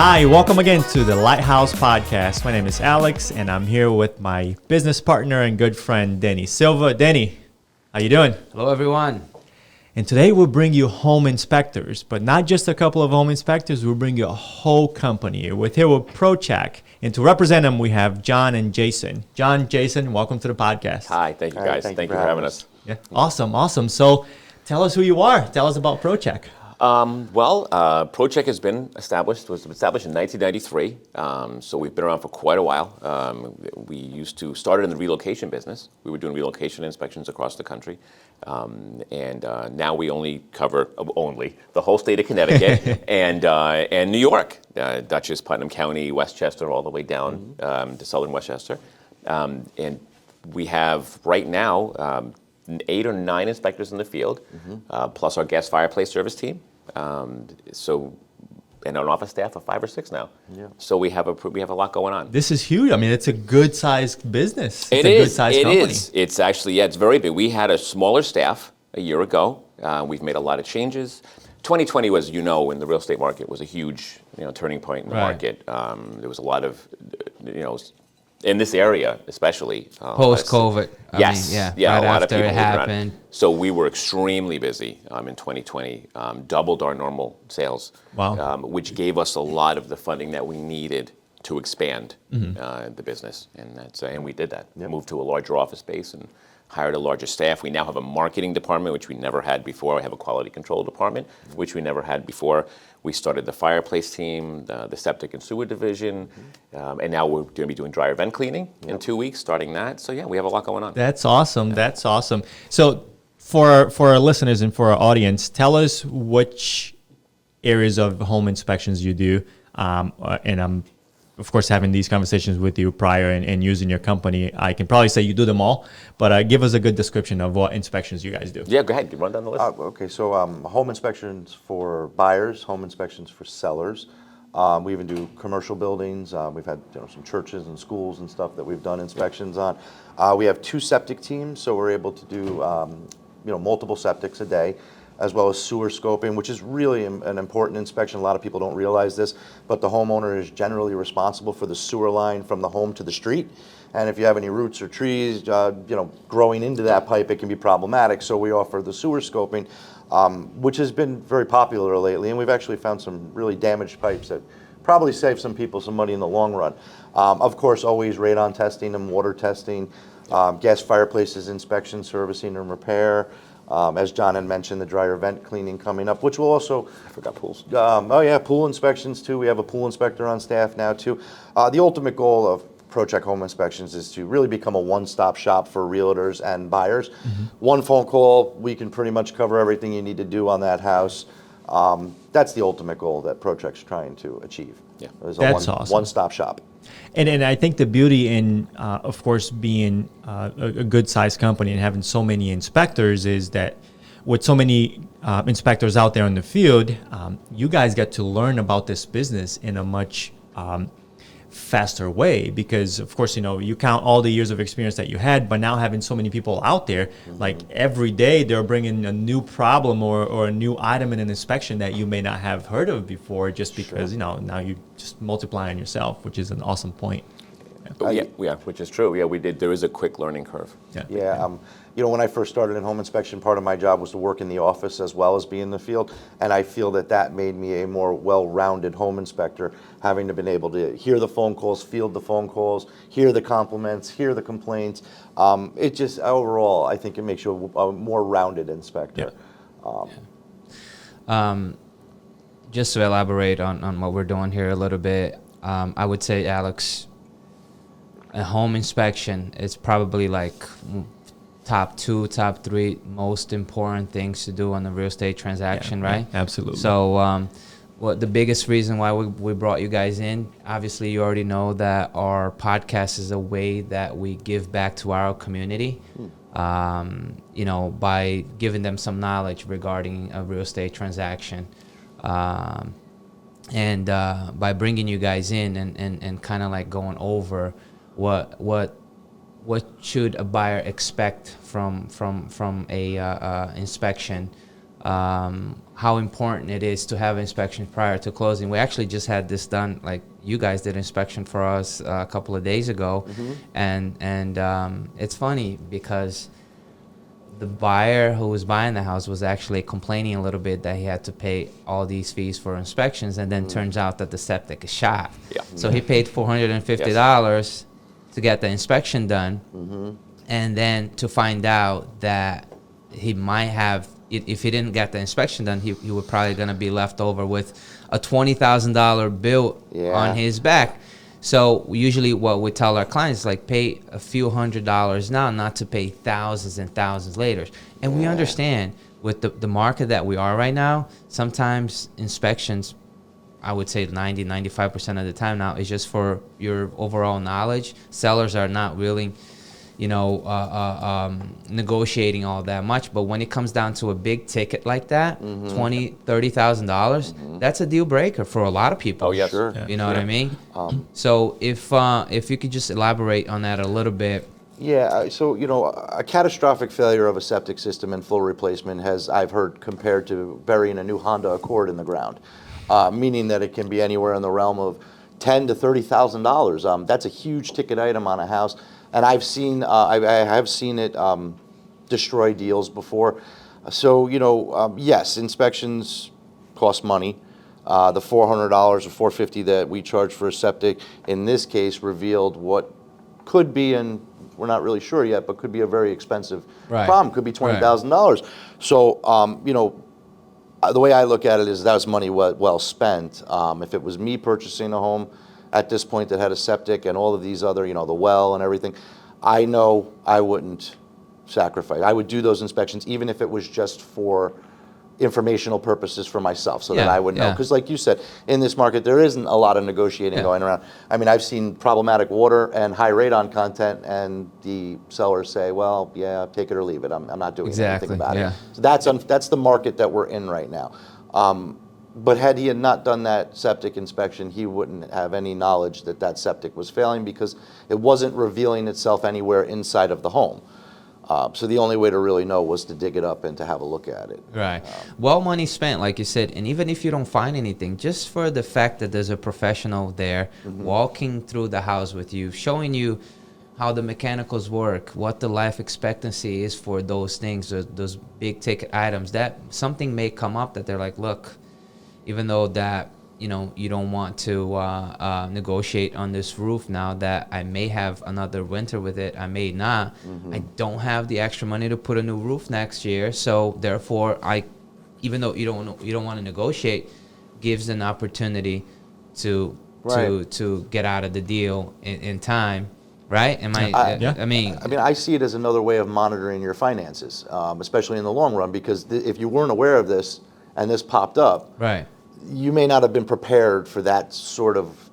Hi, welcome again to the Lighthouse Podcast. My name is Alex, and I'm here with my business partner and good friend, Denny Silva. Denny, how you doing? Hello, everyone. And today we'll bring you home inspectors, but not just a couple of home inspectors. We'll bring you a whole company. We're here with Pro Chek, and to represent them, we have John and Jason. John, Jason, welcome to the podcast. Hi, thank you guys. Thank you for having us. Yeah, awesome. So tell us who you are. Tell us about Pro Chek. Pro Chek was established in 1993, so we've been around for quite a while. We started in the relocation business. We were doing relocation inspections across the country, and now we only cover the whole state of Connecticut and New York, Dutchess, Putnam County, Westchester, all the way down to southern Westchester, and we have right now 8 or 9 inspectors in the field, plus our gas fireplace service team. And an office staff of 5 or 6 now. Yeah. So we have a lot going on. This is huge. I mean, it's a good-sized business. It's a good-sized company. It is. It's actually, it's very big. We had a smaller staff a year ago. We've made a lot of changes. 2020 was, in the real estate market was a huge, turning point in the market. There was a lot of, in this area, especially Post-COVID. Yes. Right a lot of after people it happened. Around. So we were extremely busy in 2020, doubled our normal sales, which gave us a lot of the funding that we needed to expand the business, and we did that. Yep. Moved to a larger office space and hired a larger staff. We now have a marketing department, which we never had before. We have a quality control department, which we never had before. We started the fireplace team, the septic and sewer division, and now we're going to be doing dryer vent cleaning in 2 weeks, starting that. So we have a lot going on. That's awesome. Yeah. That's awesome. So for our listeners and for our audience, tell us which areas of home inspections you do, and I'm of course, having these conversations with you prior and using your company, I can probably say you do them all, but give us a good description of what inspections you guys do. Yeah, go ahead. Run down the list. Okay, so home inspections for buyers, home inspections for sellers. We even do commercial buildings. We've had some churches and schools and stuff that we've done inspections on. We have 2 septic teams, so we're able to do multiple septics a day, as well as sewer scoping, which is really an important inspection. A lot of people don't realize this, but the homeowner is generally responsible for the sewer line from the home to the street. And if you have any roots or trees, growing into that pipe, it can be problematic. So we offer the sewer scoping, which has been very popular lately. And we've actually found some really damaged pipes that probably save some people some money in the long run. Of course, always radon testing and water testing, gas fireplaces inspection, servicing and repair. As John had mentioned, the dryer vent cleaning coming up, which will also... I forgot pools. Pool inspections too. We have a pool inspector on staff now too. The ultimate goal of Pro Chek Home Inspections is to really become a one-stop shop for realtors and buyers. One phone call, we can pretty much cover everything you need to do on that house. That's the ultimate goal that Pro Chek's trying to achieve. Yeah, that's awesome. One-stop shop. And I think the beauty in, of course, being a good-sized company and having so many inspectors is that with so many inspectors out there in the field, you guys get to learn about this business in a much faster way because, of course, you count all the years of experience that you had, but now having so many people out there, like every day they're bringing a new problem or a new item in an inspection that you may not have heard of before just because, now you just multiply on yourself, which is an awesome point. Yeah, which is true. Yeah, we did. There is a quick learning curve. When I first started in home inspection, part of my job was to work in the office as well as be in the field, and I feel that made me a more well-rounded home inspector, having to been able to hear the phone calls, field the phone calls, hear the compliments, hear the complaints. It just overall, I think it makes you a more rounded inspector. Just to elaborate on what we're doing here a little bit, I would say, Alex, a home inspection is probably like top 2, top 3 most important things to do on a real estate transaction, right? Yeah, absolutely. So the biggest reason why we brought you guys in, obviously you already know that our podcast is a way that we give back to our community, by giving them some knowledge regarding a real estate transaction. And by bringing you guys in and kind of like going over what should a buyer expect from a inspection, how important it is to have inspection prior to closing. We actually just had this done, like you guys did inspection for us a couple of days ago, and it's funny because the buyer who was buying the house was actually complaining a little bit that he had to pay all these fees for inspections, and then turns out that the septic is shot. Yeah. So he paid $450 to get the inspection done, and then to find out that he might have, if he didn't get the inspection done, he was probably going to be left over with a $20,000 bill on his back. So usually what we tell our clients is like, pay a few $100s now, not to pay thousands and thousands later. And we understand with the market that we are right now, sometimes inspections, I would say 95% of the time now, is just for your overall knowledge. Sellers are not really, negotiating all that much. But when it comes down to a big ticket like that, $20,000, $30,000, that's a deal breaker for a lot of people. Oh, yes. Sure. You know what I mean? So if you could just elaborate on that a little bit. Yeah, so, a catastrophic failure of a septic system and full replacement has, I've heard, compared to burying a new Honda Accord in the ground, meaning that it can be anywhere in the realm of $10,000 to $30,000. That's a huge ticket item on a house. And I've seen, I have seen it destroy deals before. So, yes, inspections cost money. The $400 or $450 that we charge for a septic, in this case, revealed what could be, and we're not really sure yet, but could be a very expensive problem. Could be $20,000. So, the way I look at it is that was money well spent. If it was me purchasing a home at this point that had a septic and all of these other, the well and everything, I know I wouldn't sacrifice. I would do those inspections even if it was just for informational purposes for myself, so that I would know. Because like you said, in this market, there isn't a lot of negotiating going around. I mean, I've seen problematic water and high radon content, and the sellers say, well, yeah, take it or leave it. I'm not doing anything about it. So that's the market that we're in right now. But had he not done that septic inspection, he wouldn't have any knowledge that that septic was failing, because it wasn't revealing itself anywhere inside of the home. So the only way to really know was to dig it up and to have a look at it. Right. Well, money spent, like you said, and even if you don't find anything, just for the fact that there's a professional there walking through the house with you, showing you how the mechanicals work, what the life expectancy is for those things, those big ticket items, that something may come up that they're like, look, even though that, you don't want to negotiate on this roof now, that I may have another winter with it, I may not. I don't have the extra money to put a new roof next year, so therefore, even though you don't want to negotiate, gives an opportunity to get out of the deal in time, right? I mean, I see it as another way of monitoring your finances, especially in the long run, because if you weren't aware of this and this popped up, you may not have been prepared for that sort of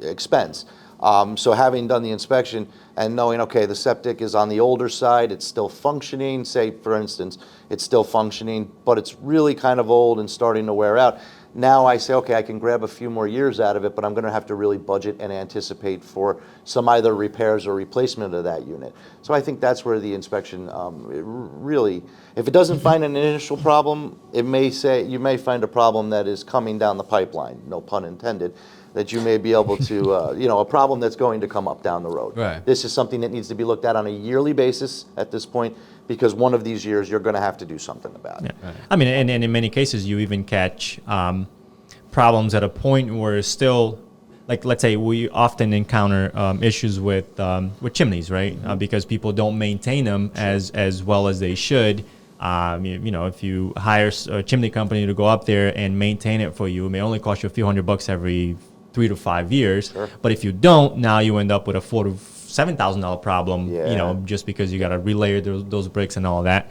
expense. So having done the inspection and knowing, okay, the septic is on the older side, it's still functioning, say, for instance, it's still functioning, but it's really kind of old and starting to wear out. Now I say, okay, I can grab a few more years out of it, but I'm going to have to really budget and anticipate for some either repairs or replacement of that unit. So I think that's where the inspection really, if it doesn't find an initial problem, it may say, you may find a problem that is coming down the pipeline, no pun intended, that you may be able to, a problem that's going to come up down the road. This is something that needs to be looked at on a yearly basis at this point, because one of these years you're going to have to do something about it. I mean, and in many cases, you even catch problems at a point where it's still, like, let's say we often encounter issues with chimneys, right? Because people don't maintain them as well as they should. If you hire a chimney company to go up there and maintain it for you, it may only cost you a few $100 every 3 to 5 years. But if you don't, now you end up with a $4,000 to $7,000 problem. Just because you got to relayer those bricks and all that.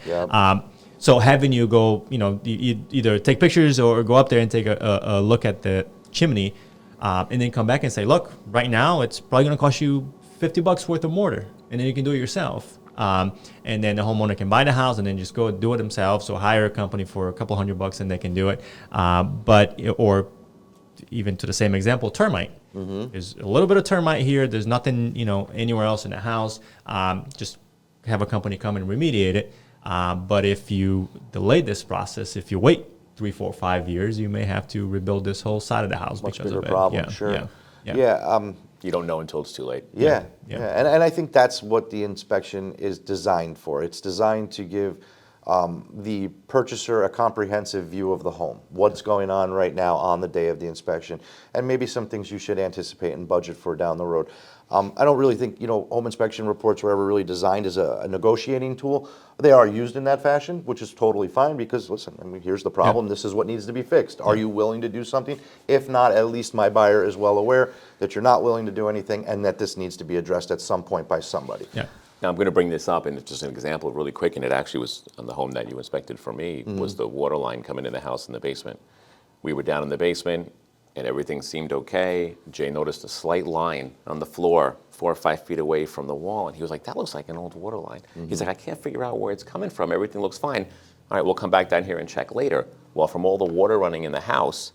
So having you go, either take pictures or go up there and take a look at the chimney, and then come back and say, look, right now it's probably going to cost you $50 worth of mortar, and then you can do it yourself. And then the homeowner can buy the house and then just go do it themselves, or hire a company for a couple $100 and they can do it. Or even to the same example, termite. There's a little bit of termite here. There's nothing, anywhere else in the house. Just have a company come and remediate it. But if you delay this process, if you wait 3, 4, 5 years, you may have to rebuild this whole side of the house Much because bigger of it. problem, Yeah, sure. yeah. Yeah, You don't know until it's too late. yeah. Yeah. And I think that's what the inspection is designed for. It's designed to give the purchaser a comprehensive view of the home, what's going on right now on the day of the inspection, and maybe some things you should anticipate and budget for down the road. I don't really think, home inspection reports were ever really designed as a negotiating tool. They are used in that fashion, which is totally fine because, listen, I mean, here's the problem. This is what needs to be fixed. Are you willing to do something? If not, at least my buyer is well aware that you're not willing to do anything and that this needs to be addressed at some point by somebody. Yeah. Now, I'm going to bring this up, and it's just an example really quick, and it actually was on the home that you inspected for me, was the water line coming in the house in the basement. We were down in the basement, and everything seemed okay. Jay noticed a slight line on the floor 4 or 5 feet away from the wall, and he was like, that looks like an old water line. He's like, I can't figure out where it's coming from. Everything looks fine. All right, we'll come back down here and check later. Well, from all the water running in the house,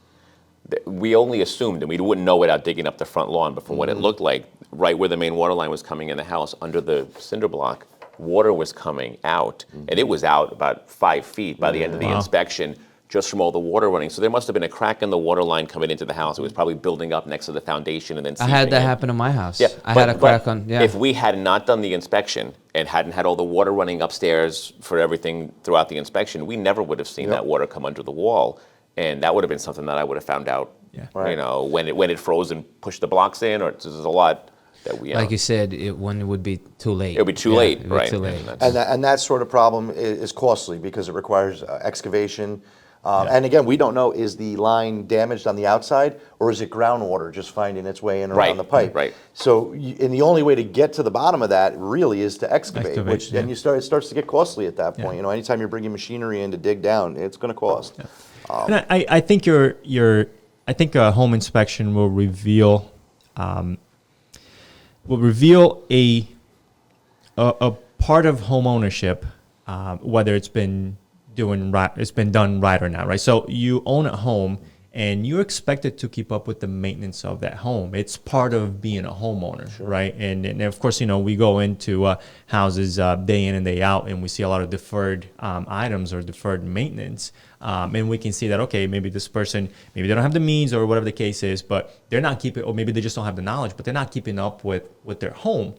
we only assumed, and we wouldn't know without digging up the front lawn, but from what it looked like, right where the main water line was coming in the house, under the cinder block, water was coming out, and it was out about 5 feet by the end of the inspection, just from all the water running. So there must have been a crack in the water line coming into the house. It was probably building up next to the foundation and then I had seeping that in. happen in my house. Yeah, I had a crack on. Yeah. If we had not done the inspection and hadn't had all the water running upstairs for everything throughout the inspection, we never would have seen that water come under the wall. And that would have been something that I would have found out, when it froze and pushed the blocks in, or there's a lot that we. Like you said, when it would be too late. It would be too late, It would be right? too late. And that sort of problem is costly because it requires excavation. And again, we don't know, is the line damaged on the outside or is it groundwater just finding its way in around the pipe? Right. So, and the only way to get to the bottom of that really is to excavate, and it starts to get costly at that point. Anytime you're bringing machinery in to dig down, it's going to cost. And I think I think a home inspection will reveal a part of home ownership, whether it's been done right or not, right? So you own a home and you're expected to keep up with the maintenance of that home. It's part of being a homeowner, right? And of course, we go into houses day in and day out, and we see a lot of deferred items or deferred maintenance. And we can see that, okay, maybe this person, maybe they don't have the means or whatever the case is, but they're not keeping, or maybe they just don't have the knowledge, but they're not keeping up with their home,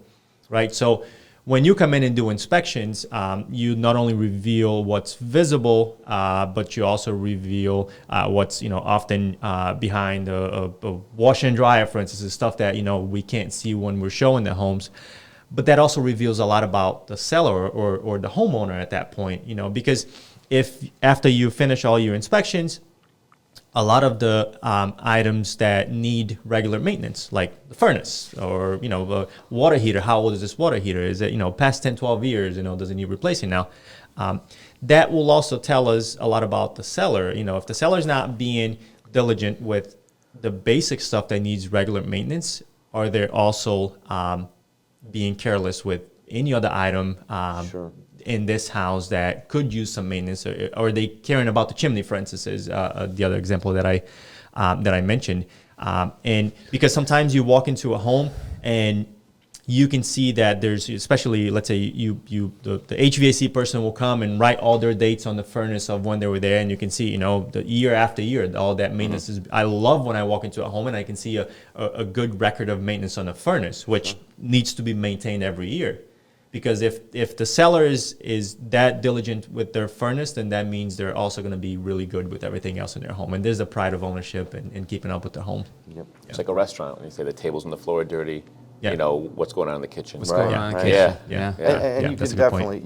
right? So when you come in and do inspections, you not only reveal what's visible, but you also reveal what's often behind a washer and dryer, for instance, is stuff that we can't see when we're showing the homes. But that also reveals a lot about the seller or the homeowner at that point, because if after you finish all your inspections, a lot of the items that need regular maintenance, like the furnace or, the water heater. How old is this water heater? Is it, past 10, 12 years, does it need replacing now? That will also tell us a lot about the seller. If the seller's not being diligent with the basic stuff that needs regular maintenance, are they also being careless with any other item in this house that could use some maintenance, or are they caring about the chimney, for instance, is the other example that I mentioned. And because sometimes you walk into a home and you can see that there's, especially, let's say the HVAC person will come and write all their dates on the furnace of when they were there, and you can see, the year after year, all that maintenance is. I love when I walk into a home and I can see a good record of maintenance on the furnace, which needs to be maintained every year. Because if the seller is that diligent with their furnace, then that means they're also going to be really good with everything else in their home. And there's a pride of ownership in keeping up with their home. Yep. It's like a restaurant. When you say the tables on the floor are dirty, what's going on in the kitchen. What's going on in the kitchen? Yeah. And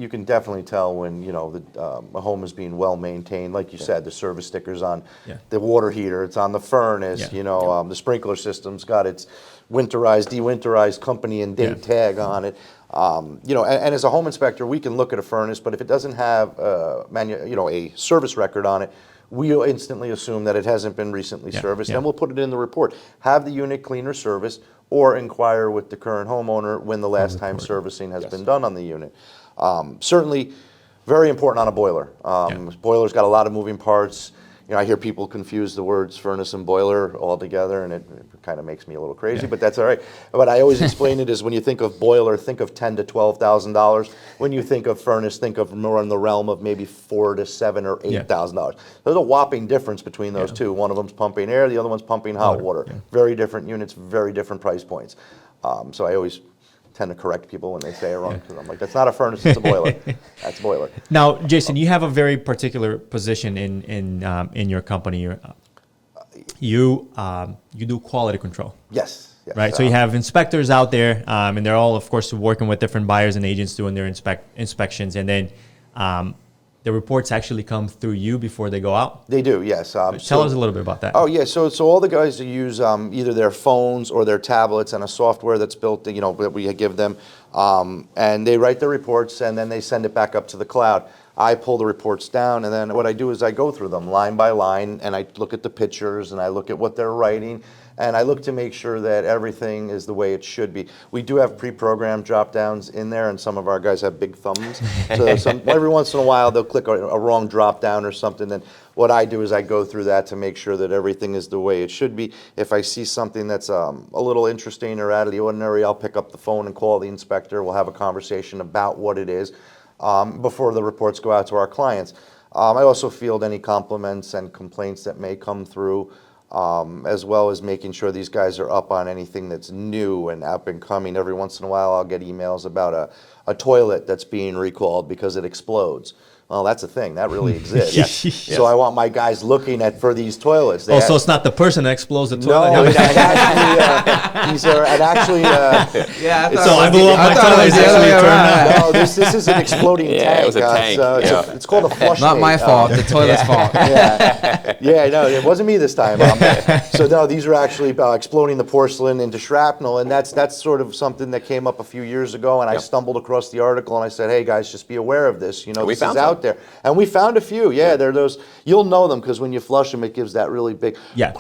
you can definitely tell when a home is being well maintained. Like you said, the service stickers on the water heater, it's on the furnace. The sprinkler system's got its winterized, dewinterized company and date tag on it. And as a home inspector, we can look at a furnace, but if it doesn't have a service record on it, we'll instantly assume that it hasn't been recently serviced, and we'll put it in the report. Have the unit cleaner service, or inquire with the current homeowner when the last time servicing has been done on the unit. Certainly, very important on a boiler. Boiler's got a lot of moving parts. I hear people confuse the words furnace and boiler all together, and it kind of makes me a little crazy, but that's all right. But I always explain it as when you think of boiler, think of $10,000 to $12,000. When you think of furnace, think of more in the realm of maybe $4,000 to $7,000 or $8,000. There's a whopping difference between those two. One of them's pumping air, the other one's pumping hot water. Very different units, very different price points. So I always tend to correct people when they say it wrong, because I'm like, that's not a furnace, it's a boiler. That's a boiler. Now, Jason, you have a very particular position in your company. You do quality control. Yes. Right. So you have inspectors out there, and they're all, of course, working with different buyers and agents doing their inspections, and then the reports actually come through you before they go out. They do, yes. Tell us a little bit about that. Oh yeah, so all the guys that use either their phones or their tablets and a software that's built, that we give them, and they write the reports and then they send it back up to the cloud. I pull the reports down, and then what I do is I go through them line by line, and I look at the pictures and I look at what they're writing, and I look to make sure that everything is the way it should be. We do have pre-programmed drop-downs in there, and some of our guys have big thumbs. So every once in a while they'll click a wrong drop-down or something. Then what I do is I go through that to make sure that everything is the way it should be. If I see something that's a little interesting or out of the ordinary, I'll pick up the phone and call the inspector. We'll have a conversation about what it is before the reports go out to our clients. I also field any compliments and complaints that may come through, as well as making sure these guys are up on anything that's new and up and coming. Every once in a while I'll get emails about a toilet that's being recalled because it explodes. Well, that's a thing. That really exists. Yes. So I want my guys looking for these toilets. So it's not the person that explodes the toilet? No, actually, Yeah, I thought So I blew up my thought it toilet. was the other way around. no, this is an exploding tank. it was a tank. It's called a flush Not my mate. fault. The toilet's fault. Yeah, no, it wasn't me this time. So no, these are actually exploding the porcelain into shrapnel, and that's sort of something that came up a few years ago, and I stumbled across the article, and I said, hey guys, just be aware of this. We This found is out some. there, and we found a few. Yeah, they're those. You'll know them because when you flush them, it gives that really big. Yeah.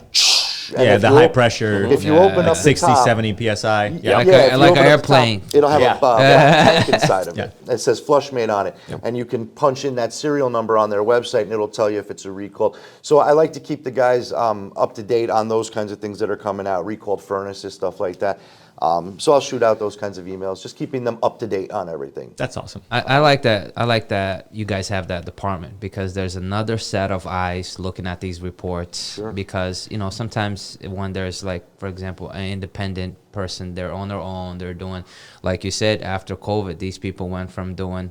And Yeah, if the you high op- pressure. If you open up 60, the top, 70 PSI. Yeah. Like if a- you like open an up the top, airplane. it'll have Yeah. a tank inside of it. Yeah. It says Flushmate on it, and you can punch in that serial number on their website, and it'll tell you if it's a recall. So I like to keep the guys up to date on those kinds of things that are coming out, recalled furnaces, stuff like that. So I'll shoot out those kinds of emails, just keeping them up to date on everything. That's awesome. I like that. I like that you guys have that department, because there's another set of eyes looking at these reports. Sure. Because sometimes when there's, like, for example, an independent person, they're on their own. They're doing, like you said, after COVID, these people went from doing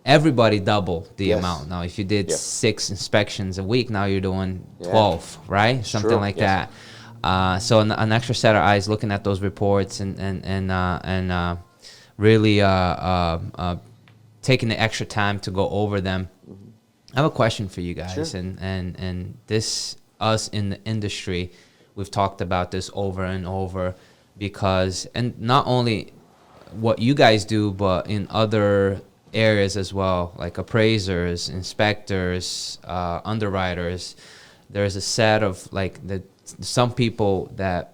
everybody double the Yes. amount. Now, if you did Yes. 6 inspections a week, now you're doing Yeah. 12, right? Something True. like Yes. that. So an extra set of eyes looking at those reports and really taking the extra time to go over them. I have a question for you guys, Sure. and this, us in the industry, we've talked about this over and over, because, and not only what you guys do, but in other areas as well, like appraisers, inspectors, underwriters. There's a set of, like, some people that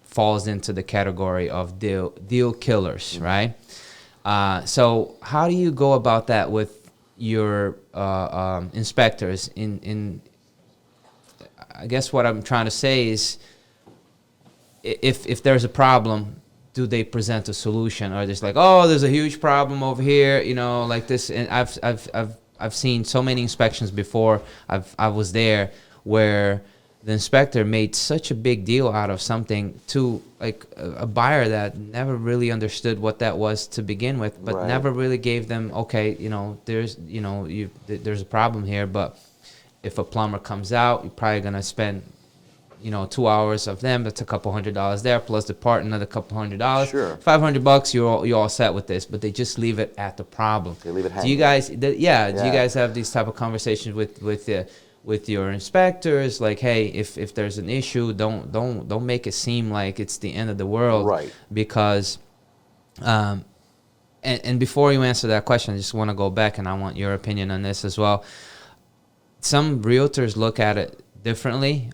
falls into the category of deal killers, right? So how do you go about that with your inspectors? I guess what I'm trying to say is, if there's a problem, do they present a solution, or just like, oh, there's a huge problem over here, like this? And I've seen so many inspections before. I was there where the inspector made such a big deal out of something to, like, a buyer that never really understood what that was to begin with, but Right. never really gave them, okay, there's there's a problem here, but if a plumber comes out, you're probably gonna spend 2 hours of them. That's a couple $100 there, plus the part, another couple $100. Sure. $500, you're all set with this. But they just leave it at the problem. They leave it Do hanging. you guys? Do you Yeah. guys have these type of conversations with your inspectors? Like, hey, if there's an issue, don't make it seem like it's the end of the world. Right. Because, and before you answer that question, I just want to go back, and I want your opinion on this as well. Some realtors look at it differently.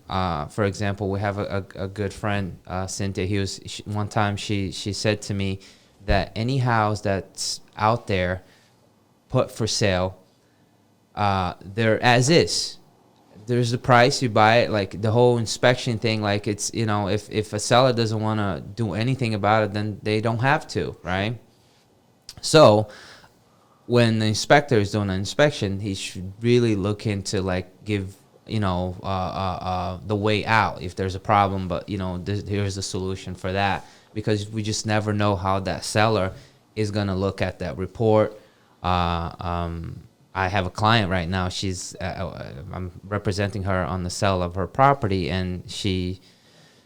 For example, we have a good friend, Cynthia. One time she said to me that any house that's out there put for sale, they're as is. there's the price you buy it, like the whole inspection thing, like it's, you know, if a seller doesn't want to do anything about it, then they don't have to, right? So when the inspector is doing an inspection, he should really look into, like, give, you know, the way out if there's a problem, but, you know, here's the solution for that, because we just never know how that seller is going to look at that report. I have a client right now. She's I'm representing her on the sale of her property, and she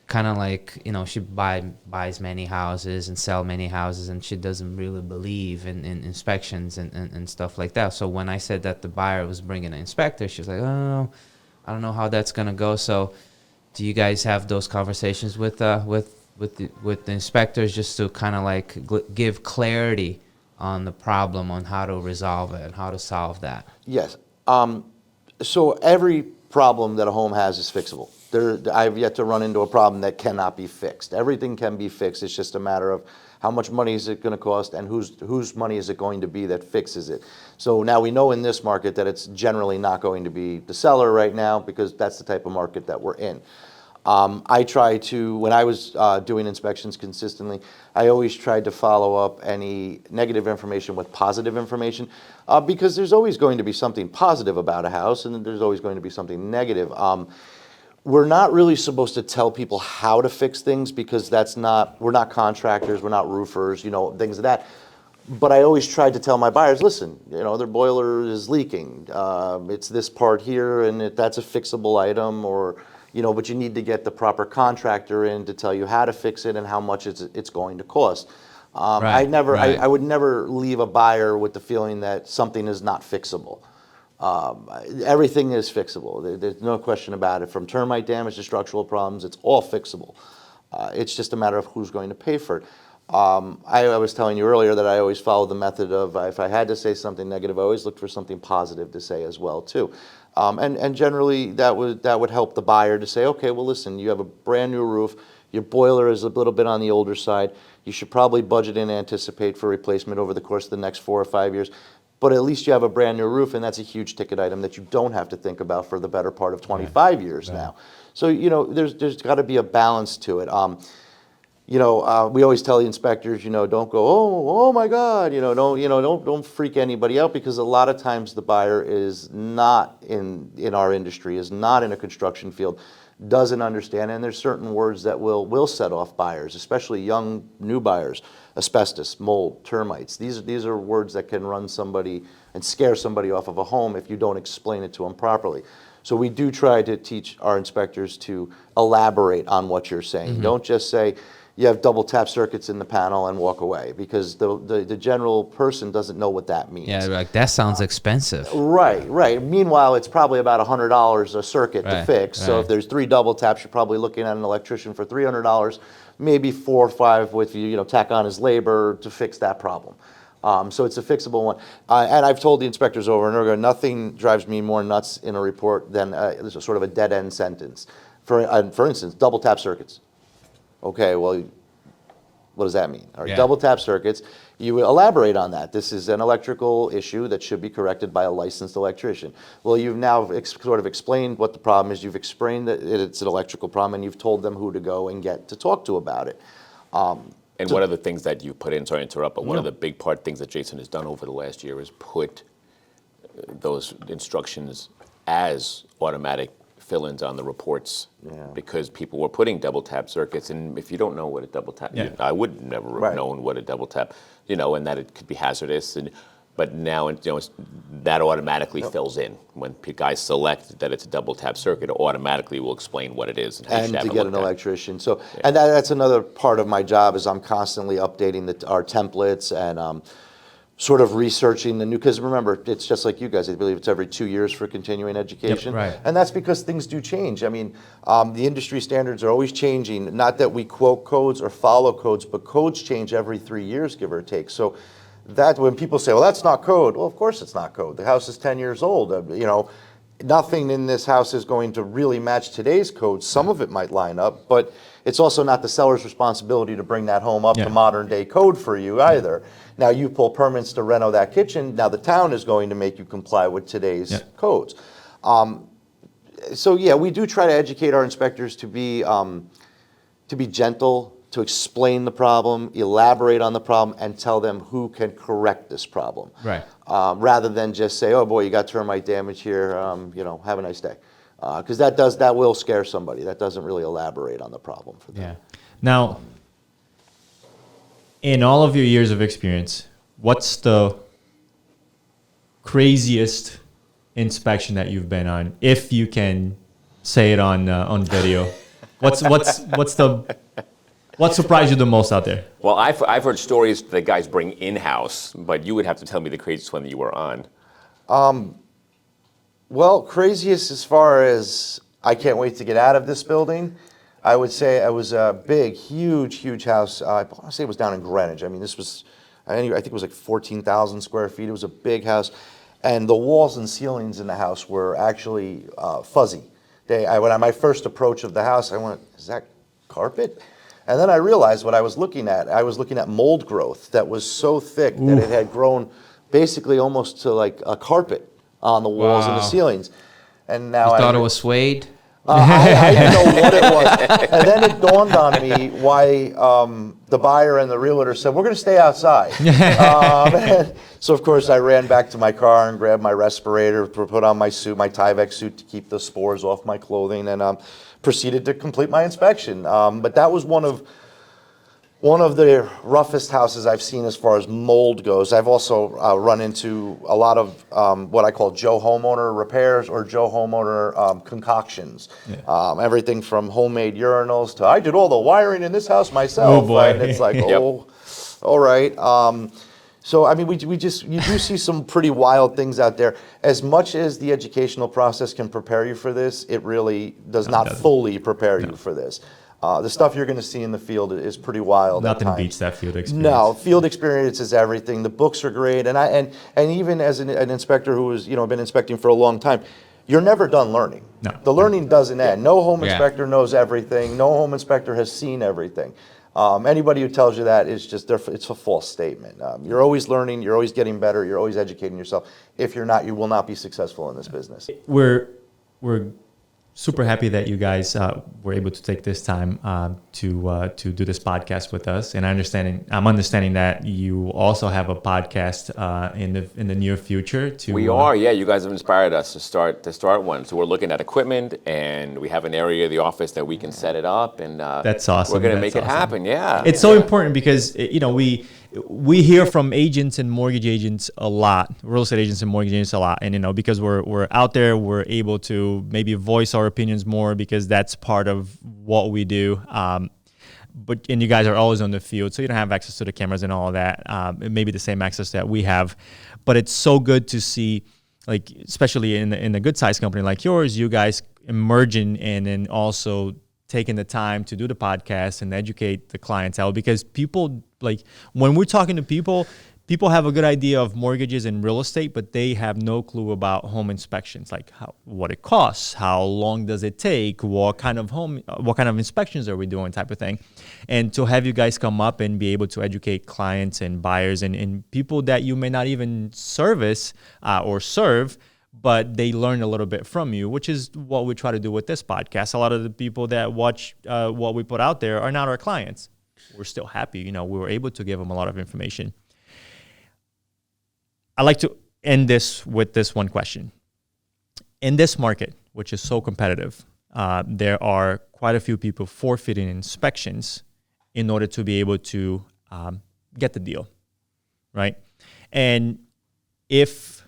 kind of, like, you know, she buys many houses and sell many houses, and she doesn't really believe in inspections and stuff like that. So when I said that the buyer was bringing an inspector, she was like, oh, I don't know how that's gonna go. So do you guys have those conversations with the inspectors, just to kind of like give clarity on the problem, on how to resolve it and how to solve that? Yes. So every problem that a home has is fixable. I've yet to run into a problem that cannot be fixed. Everything can be fixed. It's just a matter of how much money is it going to cost, and whose money is it going to be that fixes it. So now we know in this market that it's generally not going to be the seller right now, because that's the type of market that we're in. I try to, when I was doing inspections consistently, I always tried to follow up any negative information with positive information, because there's always going to be something positive about a house, and there's always going to be something negative. We're not really supposed to tell people how to fix things, because we're not contractors, we're not roofers, you know, things of that. But I always tried to tell my buyers, listen, you know, their boiler is leaking. It's this part here, and that's a fixable item, or, you know, but you need to get the proper contractor in to tell you how to fix it and how much it's going to cost. Right. I would never leave a buyer with the feeling that something is not fixable. Everything is fixable. There's no question about it. From termite damage to structural problems, it's all fixable. It's just a matter of who's going to pay for it. I was telling you earlier that I always follow the method of, if I had to say something negative, I always looked for something positive to say as well too. And generally that would help the buyer to say, okay, well listen, you have a brand new roof, your boiler is a little bit on the older side, you should probably budget and anticipate for replacement over the course of the next 4 or 5 years. But at least you have a brand new roof, and that's a huge ticket item that you don't have to think about for the better part of 25 years now. So, you know, there's got to be a balance to it. You know, we always tell the inspectors, you know, don't go, oh my God, don't freak anybody out, because a lot of times the buyer is not in our industry, is not in a construction field, doesn't understand, and there's certain words that will set off buyers, especially young new buyers. Asbestos, mold, termites. These are words that can run somebody and scare somebody off of a home if you don't explain it to them properly. So we do try to teach our inspectors to elaborate on what you're saying. Mm-hmm. Don't just say you have double tap circuits in the panel and walk away, because the general person doesn't know what that means. Yeah, like that sounds expensive. Right. Meanwhile, it's probably about $100 a circuit to fix. So if there's 3 double taps, you're probably looking at an electrician for $300, maybe 4 or 5 with tack on his labor to fix that problem. So it's a fixable one. And I've told the inspectors over and over, nothing drives me more nuts in a report than there's a sort of a dead end sentence. For instance, double tap circuits. Okay, well, what does that mean? All right, double tap circuits, you elaborate on that. This is an electrical issue that should be corrected by a licensed electrician. Well, you've now sort of explained what the problem is. You've explained that it's an electrical problem, and you've told them who to go and get to talk to about it. And one of the things that you put in, sorry to interrupt, but one of the big things that Jason has done over the last year is put those instructions as automatic fill-ins on the reports, because people were putting double tap circuits, and if you don't know what a double tap, I would never have known what a double tap, and that it could be hazardous, but now that automatically fills in when guys select that it's a double tap circuit. It automatically will explain what it is and how you should have to it get an electrician. So, and that's another part of my job, is I'm constantly updating our templates and sort of researching the new, because remember, it's just like you guys, I believe it's every 2 years for continuing education. Yep, right. And that's because things do change. I mean, the industry standards are always changing. Not that we quote codes or follow codes, but codes change every 3 years, give or take. So that when people say, well, that's not code, well, of course it's not code. The house is 10 years old. Nothing in this house is going to really match today's code. Some of it might line up, but it's also not the seller's responsibility to bring that home up to modern day code for you either. Now you pull permits to reno that kitchen, now the town is going to make you comply with today's codes. So yeah, we do try to educate our inspectors to be gentle, to explain the problem, elaborate on the problem, and tell them who can correct this problem. Right. Rather than just say, "Oh boy, you got termite damage here. Have a nice day," because that will scare somebody. That doesn't really elaborate on the problem for them. Yeah. Now, in all of your years of experience, what's the craziest inspection that you've been on, if you can say it on video? What surprised you the most out there? Well, I've heard stories that guys bring in-house, but you would have to tell me the craziest one that you were on. Well, craziest as far as I can't wait to get out of this building, I would say it was a big, huge house. I want to say it was down in Greenwich. I mean, this was, I think it was like 14,000 square feet. It was a big house. And the walls and ceilings in the house were actually fuzzy. When my first approach of the house, I went, "Is that carpet?" And then I realized what I was looking at. I was looking at mold growth that was so thick that it had grown basically almost to like a carpet on the walls and the Wow. ceilings. And now You I thought it was suede? I didn't know what it was. And then it dawned on me why the buyer and the realtor said, "We're going to stay outside." So, of course, I ran back to my car and grabbed my respirator, put on my suit, my Tyvek suit to keep the spores off my clothing, and proceeded to complete my inspection. But that was one of the roughest houses I've seen as far as mold goes. I've also run into a lot of what I call Joe Homeowner repairs or Joe Homeowner concoctions. Yeah. Everything from homemade urinals to I did all the wiring in this house myself. Oh, boy. And it's like, oh, all right. So, I mean, you do see some pretty wild things out there. As much as the educational process can prepare you for this, it really does not fully prepare you for this. The stuff you're going to see in the field is pretty wild. Nothing beats that field experience. No, field experience is everything. The books are great, and even as an inspector who has been inspecting for a long time, you're never done learning. No. The learning doesn't end. No home Yeah. inspector knows everything. No home inspector has seen everything. Anybody who tells you that is it's a false statement. You're always learning. You're always getting better. You're always educating yourself. If you're not, you will not be successful in this business. We're super happy that you guys were able to take this time to do this podcast with us. And I'm understanding that you also have a podcast in the near future. We are, yeah. You guys have inspired us to start one. So we're looking at equipment, and we have an area of the office that we can set it up, and That's awesome. we're going to That's make it awesome. happen. Yeah, It's so important because we hear from agents and mortgage agents a lot, real estate agents and mortgage agents a lot, and because we're out there, we're able to maybe voice our opinions more because that's part of what we do. But you guys are always on the field, so you don't have access to the cameras and all of that. Maybe the same access that we have, but it's so good to see, like especially in a good sized company like yours, you guys emerging and also taking the time to do the podcast and educate the clientele, because people, like when we're talking to people have a good idea of mortgages and real estate, but they have no clue about home inspections, like what it costs, how long does it take, what kind of inspections are we doing, type of thing. And to have you guys come up and be able to educate clients and buyers and people that you may not even service or serve, but they learn a little bit from you, which is what we try to do with this podcast. A lot of the people that watch what we put out there are not our clients. We're still happy, we were able to give them a lot of information. I like to end this with this one question. In this market, which is so competitive, there are quite a few people forfeiting inspections in order to be able to get the deal, right? And if,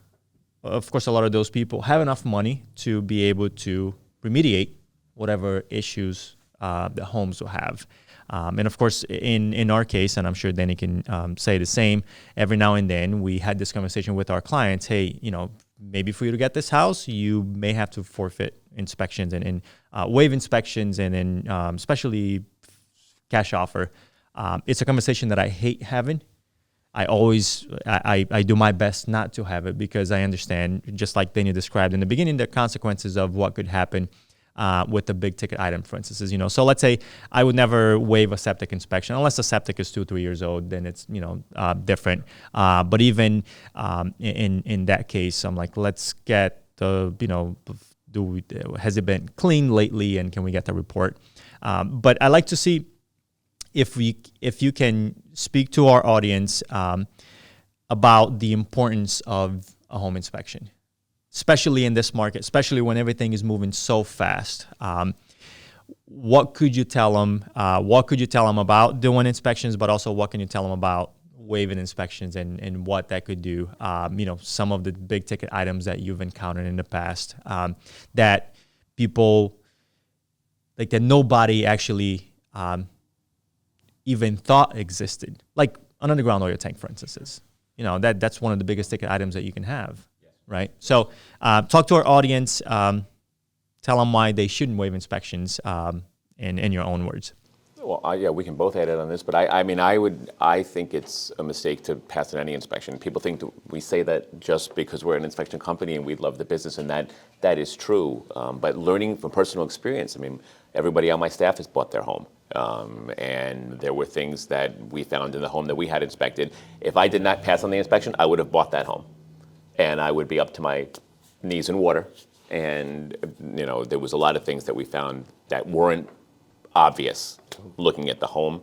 of course, a lot of those people have enough money to be able to remediate whatever issues the homes will have. And of course, in our case, and I'm sure Danny can say the same, every now and then we had this conversation with our clients. Hey, maybe for you to get this house, you may have to forfeit inspections and waive inspections, and then especially cash offer. It's a conversation that I hate having. I do my best not to have it because I understand, just like Danny described in the beginning, the consequences of what could happen with a big ticket item, for instance. So let's say I would never waive a septic inspection unless the septic is 2-3 years old, then it's different. But even in that case, I'm like, let's get the has it been cleaned lately, and can we get the report? But I like to see if you can speak to our audience about the importance of a home inspection, especially in this market, especially when everything is moving so fast. What could you tell them? What could you tell them about doing inspections, but also what can you tell them about waiving inspections and what that could do? Some of the big ticket items that you've encountered in the past that people, like that nobody actually even thought existed, like an underground oil tank, for instance, is. That's one of the biggest ticket items that you can have, right? So talk to our audience, tell them why they shouldn't waive inspections in your own words. Well, yeah, we can both add it on this, but I think it's a mistake to pass on any inspection. People think we say that just because we're an inspection company and we love the business, and that is true. But learning from personal experience, everybody on my staff has bought their home. And there were things that we found in the home that we had inspected. If I did not pass on the inspection, I would have bought that home. And I would be up to my knees in water. And, there was a lot of things that we found that weren't obvious looking at the home.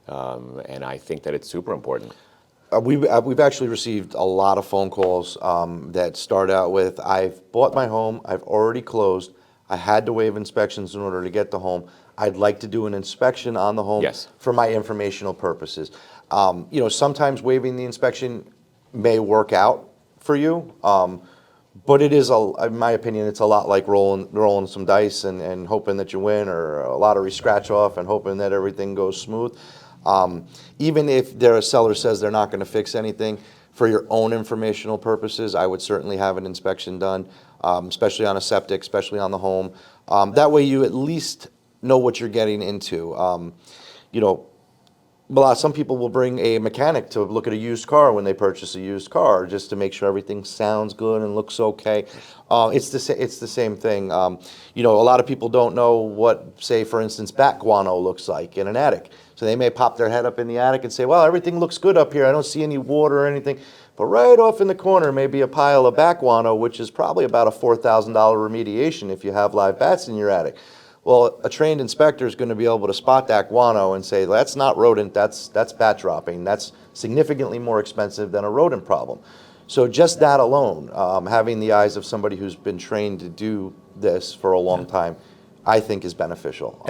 And I think that it's super important. We've actually received a lot of phone calls that start out with, I've bought my home, I've already closed, I had to waive inspections in order to get the home. I'd like to do an inspection on the home for my informational purposes. Sometimes waiving the inspection may work out for you, but it is, in my opinion, it's a lot like rolling some dice and hoping that you win, or a lottery scratch off and hoping that everything goes smooth. Even if a seller says they're not going to fix anything, for your own informational purposes, I would certainly have an inspection done, especially on a septic, especially on the home. That way you at least know what you're getting into. Some people will bring a mechanic to look at a used car when they purchase a used car, just to make sure everything sounds good and looks okay. It's the same thing. A lot of people don't know what, say, for instance, bat guano looks like in an attic. So they may pop their head up in the attic and say, well, everything looks good up here. I don't see any water or anything. But right off in the corner may be a pile of bat guano, which is probably about a $4,000 remediation if you have live bats in your attic. Well, a trained inspector is going to be able to spot that guano and say, that's not rodent, that's bat dropping. That's significantly more expensive than a rodent problem. So just that alone, having the eyes of somebody who's been trained to do this for a long time, I think is beneficial.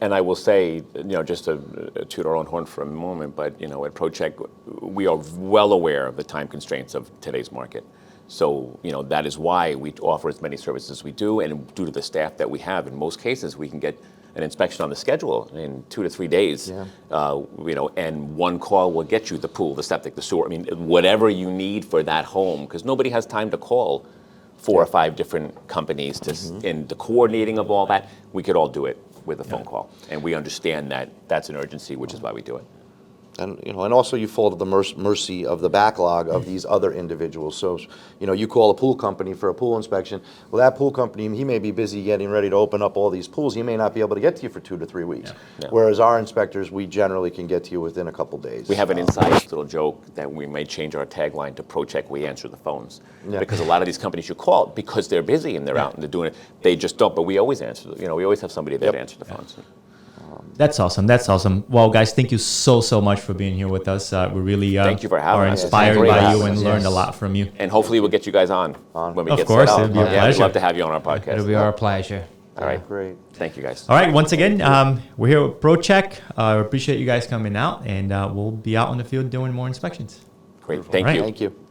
And I will say, just to toot our own horn for a moment, but at Pro Chek, we are well aware of the time constraints of today's market. So, that is why we offer as many services as we do, and due to the staff that we have, in most cases, we can get an inspection on the schedule in 2 to 3 days. And one call will get you the pool, the septic, the sewer. Whatever you need for that home, because nobody has time to call 4 or 5 different companies and the coordinating of all that. We could all do it with a phone call, and we understand that that's an urgency, which is why we do it. And also you fall to the mercy of the backlog of these other individuals. So, you call a pool company for a pool inspection. Well, that pool company, he may be busy getting ready to open up all these pools. He may not be able to get to you for 2 to 3 weeks. Whereas our inspectors, we generally can get to you within a couple days. We have an inside little joke that we may change our tagline to Pro Chek, we answer the phones. Because a lot of these companies you call because they're busy and they're out and they're doing it. They just don't, but we always answer. We always have somebody there to answer the phones. That's awesome. That's awesome. Well, guys, thank you so much for being here with us. We really thank you for having are us. Inspired by you and learned a lot from you. And hopefully we'll get you guys on when we of get course, set up. It'd be a pleasure. We'd love to have you on our podcast. It'll be our pleasure. All right. Great. Thank you, guys. All right. Once again, we're here with Pro Chek. Appreciate you guys coming out, and we'll be out on the field doing more inspections. Great. Thank right. you. Thank you.